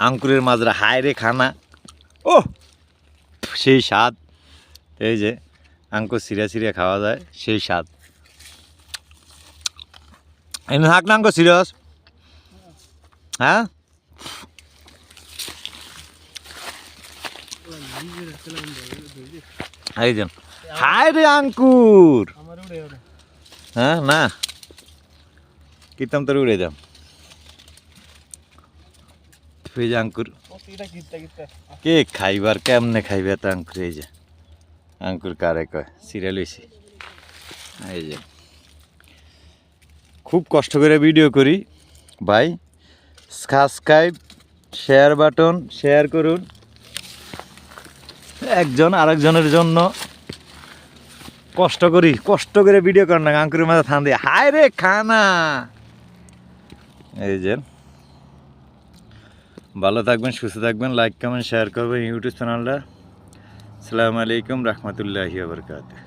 আঙ্কুরের মাজরা, হায় রে খানা, ও সেই স্বাদ। এই যে আঙ্কুর সিরিয়া সিরিয়া খাওয়া যায়, সেই স্বাদ। এনে থাক না আঙ্কুর সিরিয়াস, হ্যাঁ এই যে হায় রে আঙ্কুর, হ্যাঁ না কিতাম তোর উড়ে যাম। এই যে আঙ্কুর কে খাইবার, কেমনে খাইবে তো আঙ্কুর। এই যে আঙ্কুর কারে কয় সিরিয়াল হয়েছি। এই যে খুব কষ্ট করে ভিডিও করি ভাই, সাবস্ক্রাইব শেয়ার বাটন শেয়ার করুন, একজন আরেকজনের জন্য কষ্ট করি, কষ্ট করে ভিডিও করেন না। আঙ্কুরের মাথা থান দিয়ে হায় রে খানা। এই যে ভালো থাকবেন, সুস্থ থাকবেন, লাইক কমেন্ট শেয়ার করবেন ইউটিউব চ্যানেলটা। আসসালামু আলাইকুম রহমতুল্লাহি ওয়া বারাকাতুহু।